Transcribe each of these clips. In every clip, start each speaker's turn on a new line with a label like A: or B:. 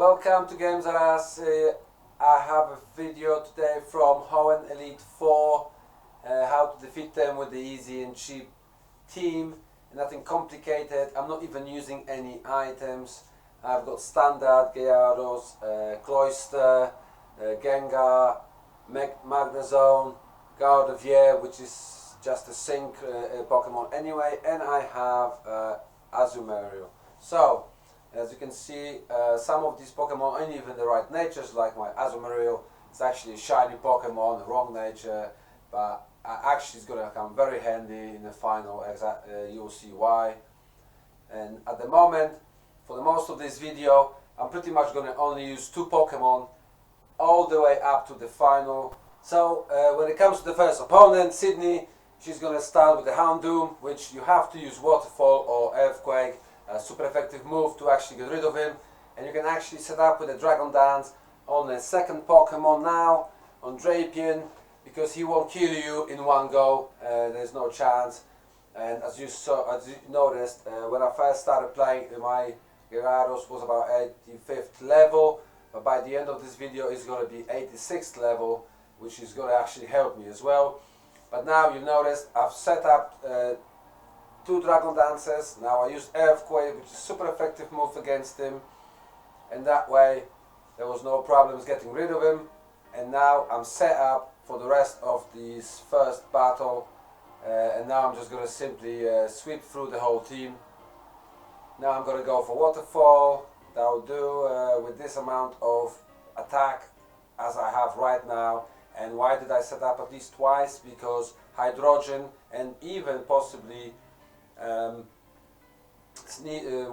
A: Welcome to Games R Us. I have a video today from Hoenn Elite Four, how to defeat them with the easy and cheap team. Nothing complicated. I'm not even using any items. I've got standard Gyarados, Cloyster, Gengar, Magnezone, Gardevoir, which is just a sync Pokemon anyway, and I have Azumarill. So, as you can see, some of these Pokemon aren't even the right natures, like my Azumarill. It's actually a shiny Pokemon, the wrong nature, but actually it's going to come very handy in the final, you'll see why. And at the moment, for the most of this video, I'm pretty much going to only use two Pokemon all the way up to the final. So when it comes to the first opponent, Sydney, she's going to start with the Houndoom, which you have to use Waterfall or Earthquake. A super effective move to actually get rid of him, and you can actually set up with a Dragon Dance on the second Pokemon now, on Drapion, because he won't kill you in one go. There's no chance. And as you noticed, when I first started playing, my Gyarados was about 85th level, but by the end of this video it's going to be 86th level, which is going to actually help me as well. But now you noticed I've set up two Dragon Dances. Now I used Earthquake, which is a super effective move against him, and that way there was no problems getting rid of him. And now I'm set up for the rest of this first battle, and now I'm just going to simply sweep through the whole team. Now I'm going to go for Waterfall. That will do with this amount of attack as I have right now. And why did I set up at least twice? Because Hydrogen and even possibly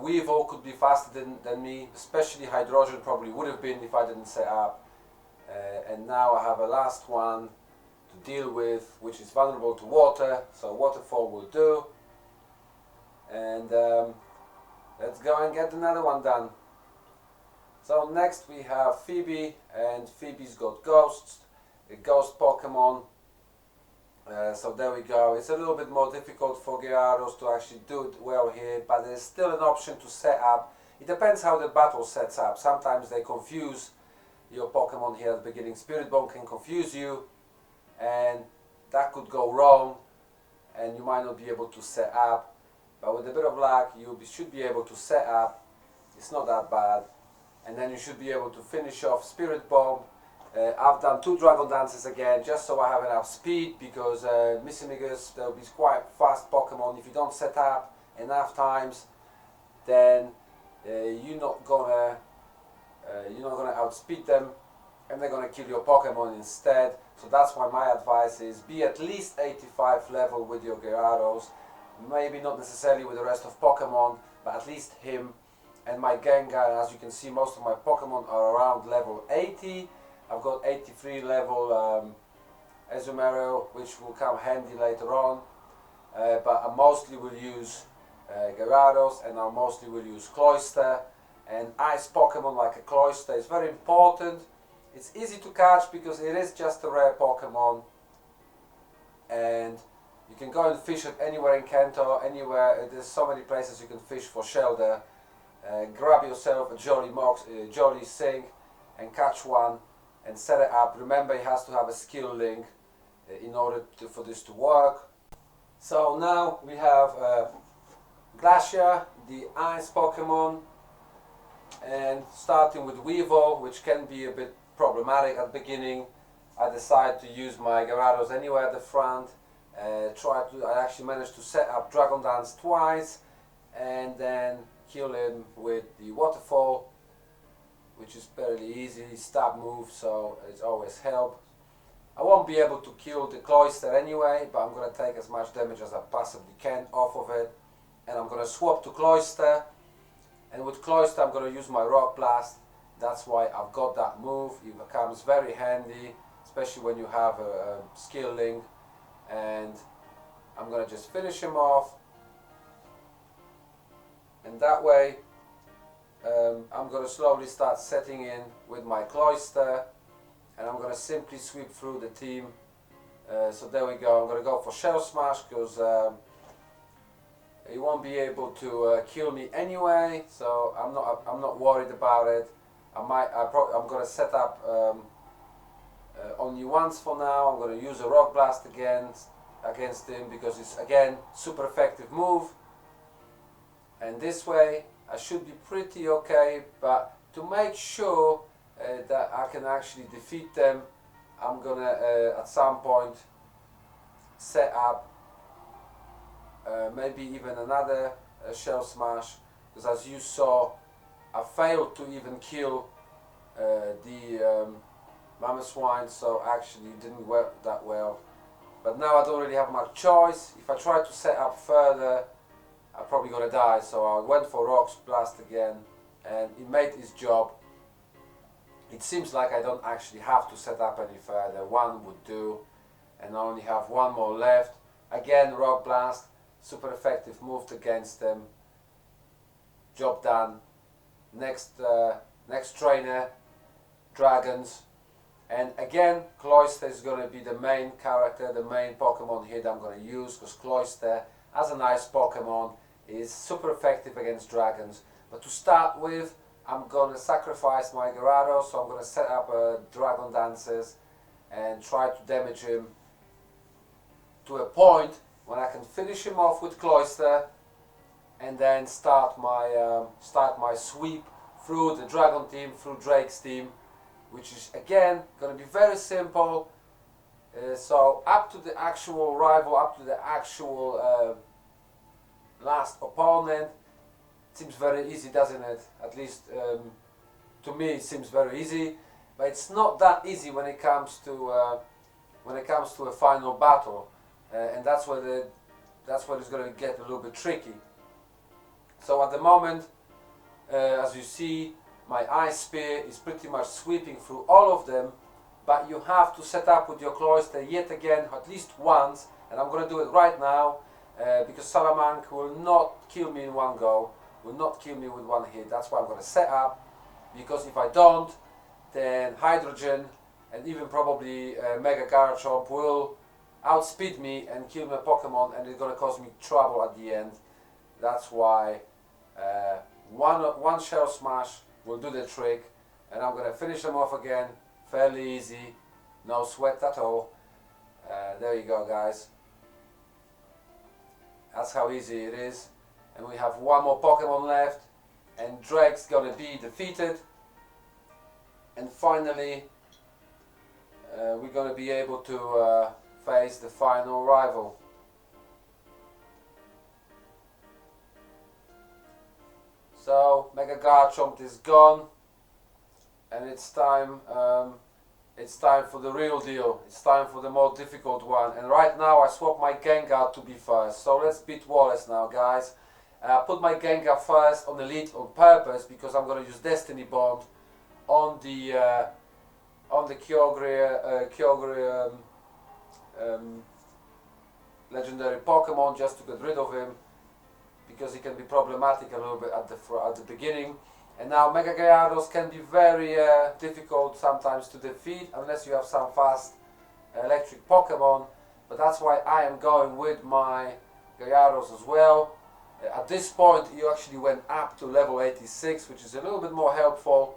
A: Weevil could be faster than me, especially Hydrogen probably would have been if I didn't set up. And now I have a last one to deal with, which is vulnerable to water, so Waterfall will do. And let's go and get another one done. So next we have Phoebe, and Phoebe's got Ghosts, a Ghost Pokemon. So there we go. It's a little bit more difficult for Gyarados to actually do it well here, but there's still an option to set up. It depends how the battle sets up. Sometimes they confuse your Pokemon here at the beginning. Spirit Bomb can confuse you, and that could go wrong, and you might not be able to set up. But with a bit of luck, you should be able to set up. It's not that bad. And then you should be able to finish off Spirit Bomb. I've done two Dragon Dances again, just so I have enough speed, because Missimigus, they'll be quite fast Pokemon. If you don't set up enough times, then you're not gonna outspeed them, and they're gonna kill your Pokemon instead. So that's why my advice is be at least 85 level with your Gyarados. Maybe not necessarily with the rest of Pokemon, but at least him. And my Gengar, as you can see, most of my Pokemon are around level 80. I've got 83 level Azumarill, which will come handy later on. But I mostly will use Gyarados, and I mostly will use Cloyster. And Ice Pokemon like a Cloyster is very important. It's easy to catch because it is just a rare Pokemon. And you can go and fish it anywhere in Kanto, anywhere. There's so many places you can fish for shelter. Grab yourself a Jolly Sink and catch one and set it up. Remember, it has to have a skill link in order for this to work. So now we have Glacier, the ice Pokemon, and starting with Weevil, which can be a bit problematic at the beginning. I decided to use my Gyarados anywhere at the front. I actually managed to set up Dragon Dance twice, and then kill him with the Waterfall, which is fairly easy stab move, so it's always help. I won't be able to kill the Cloyster anyway, but I'm going to take as much damage as I possibly can off of it. And I'm going to swap to Cloyster, and with Cloyster I'm going to use my Rock Blast. That's why I've got that move. It becomes very handy, especially when you have a skill link. And I'm going to just finish him off, and that way I'm going to slowly start setting in with my Cloyster, and I'm going to simply sweep through the team. So there we go. I'm going to go for Shell Smash because he won't be able to kill me anyway, so I'm not worried about it. I'm gonna set up only once for now. I'm gonna use a Rock Blast against him because it's again super effective move. And this way I should be pretty okay. But to make sure that I can actually defeat them, I'm gonna at some point set up maybe even another Shell Smash, because as you saw, I failed to even kill the Mama Swine, so actually it didn't work that well. But now I don't really have much choice. If I try to set up further, I'm probably gonna die, so I went for Rock Blast again, and it made its job. It seems like I don't actually have to set up any further. One would do, and I only have one more left. Again, Rock Blast, super effective moved against them. Job done. Next trainer, Dragons. And again, Cloyster is going to be the main character, the main Pokemon here that I'm going to use, because Cloyster, as a nice Pokemon, is super effective against Dragons. But to start with, I'm going to sacrifice my Gyarados, so I'm going to set up Dragon Dances and try to damage him to a point when I can finish him off with Cloyster, and then start my sweep through the Dragon team, through Drake's team, which is again going to be very simple. So up to the actual rival, up to the actual last opponent, it seems very easy, doesn't it? At least to me it seems very easy, but it's not that easy when it comes to a final battle, and that's where it's going to get a little bit tricky. So at the moment, as you see, my Ice Spear is pretty much sweeping through all of them, but you have to set up with your Cloyster yet again at least once, and I'm going to do it right now, because Salamanca will not kill me in one go, will not kill me with one hit. That's why I'm going to set up, because if I don't, then Hydrogen and even probably Mega Garchomp will outspeed me and kill my Pokemon, and it's going to cause me trouble at the end. That's why one Shell Smash will do the trick, and I'm going to finish them off again, fairly easy, no sweat at all. There you go, guys. That's how easy it is. And we have one more Pokemon left, and Drake's going to be defeated. And finally, we're going to be able to face the final rival. So Mega Garchomp is gone, and it's time for the real deal. It's time for the more difficult one. And right now I swap my Gengar to be first. So let's beat Wallace now, guys. Put my Gengar first on Elite on purpose, because I'm going to use Destiny Bond on the Kyogre legendary Pokemon, just to get rid of him, because he can be problematic a little bit at the beginning. And now Mega Gyarados can be very difficult sometimes to defeat unless you have some fast electric Pokemon, but that's why I am going with my Gyarados as well. At this point you actually went up to level 86, which is a little bit more helpful.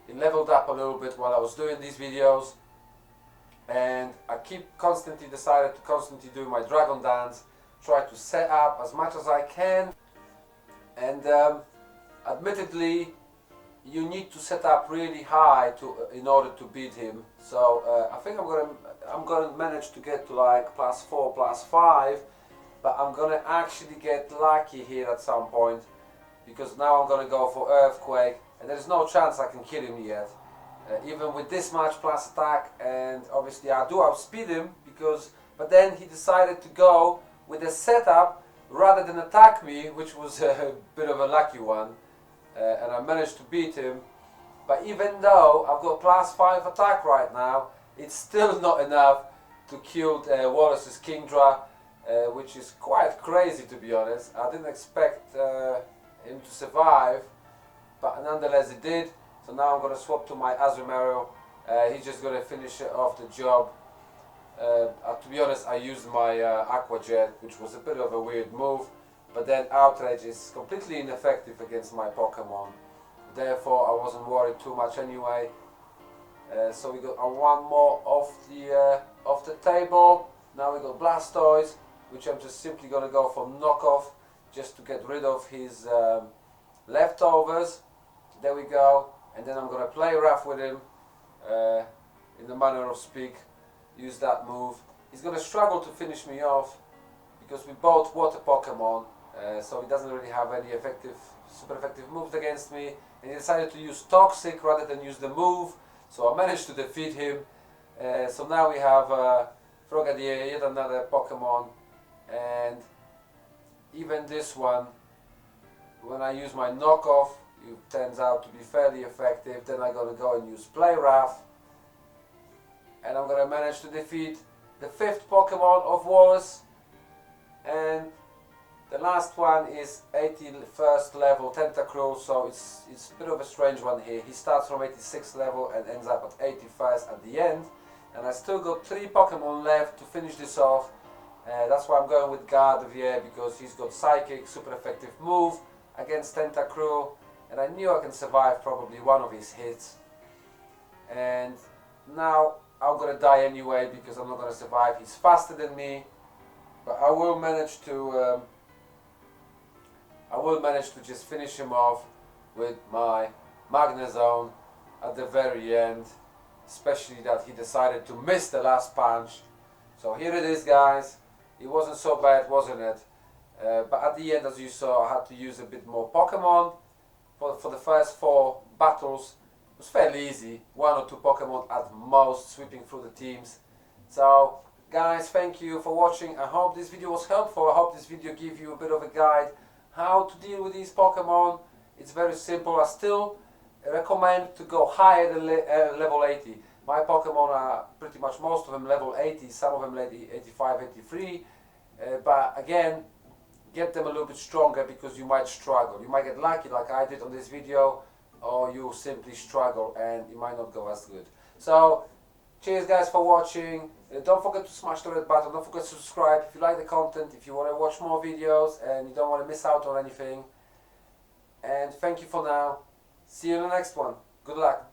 A: It leveled up a little bit while I was doing these videos, and I decided to constantly do my Dragon Dance, try to set up as much as I can, and admittedly you need to set up really high in order to beat him. So I think I'm gonna manage to get to like +4, +5, but I'm gonna actually get lucky here at some point, because now I'm gonna go for Earthquake, and there's no chance I can kill him yet, even with this much plus attack. And obviously I do outspeed him, but then he decided to go with a setup rather than attack me, which was a bit of a lucky one. And I managed to beat him. But even though I've got +5 attack right now, it's still not enough to kill Wallace's Kingdra, which is quite crazy, to be honest. I didn't expect him to survive, but nonetheless it did. So now I'm going to swap to my Azumarill. He's just going to finish off the job. To be honest, I used my Aqua Jet, which was a bit of a weird move. But then Outrage is completely ineffective against my Pokemon. therefore I wasn't worried too much anyway. So we got one more off the table. Now we got Blastoise, which I'm just simply gonna go for knockoff, just to get rid of his leftovers. There we go. And then I'm gonna play rough with him, in the manner of speak. Use that move. He's gonna struggle to finish me off because we both water Pokemon, so he doesn't really have any super effective moves against me. And he decided to use Toxic rather than use the move. So I managed to defeat him. So now we have Frogadier, yet another Pokemon, and even this one, when I use my knockoff, it turns out to be fairly effective. Then I'm gonna go and use Play Rough, and I'm gonna manage to defeat the 5th Pokemon of Wallace. And the last one is 81st level Tentacruel, so it's a bit of a strange one here. He starts from 86th level and ends up at 81st at the end. And I still got 3 Pokemon left to finish this off. That's why I'm going with Gardevoir, because he's got Psychic, super effective move against Tentacruel. And I knew I can survive probably one of his hits. And now I'm gonna die anyway because I'm not gonna survive. He's faster than me, but I will manage to just finish him off with my Magnezone at the very end, especially that he decided to miss the last punch. So here it is, guys. It wasn't so bad, wasn't it? But at the end, as you saw, I had to use a bit more Pokemon. For the first 4 battles, it was fairly easy. 1 or 2 Pokemon at most, sweeping through the teams. So, guys, thank you for watching. I hope this video was helpful. I hope this video gave you a bit of a guide how to deal with these Pokemon. It's very simple. I still recommend to go higher than level 80. My Pokemon are pretty much most of them level 80, some of them level 85, 83. But again, get them a little bit stronger because you might struggle. You might get lucky like I did on this video, or you simply struggle and it might not go as good. So, cheers guys for watching. Don't forget to smash the red button, don't forget to subscribe if you like the content, if you want to watch more videos and you don't want to miss out on anything. And thank you for now. See you in the next one. Good luck.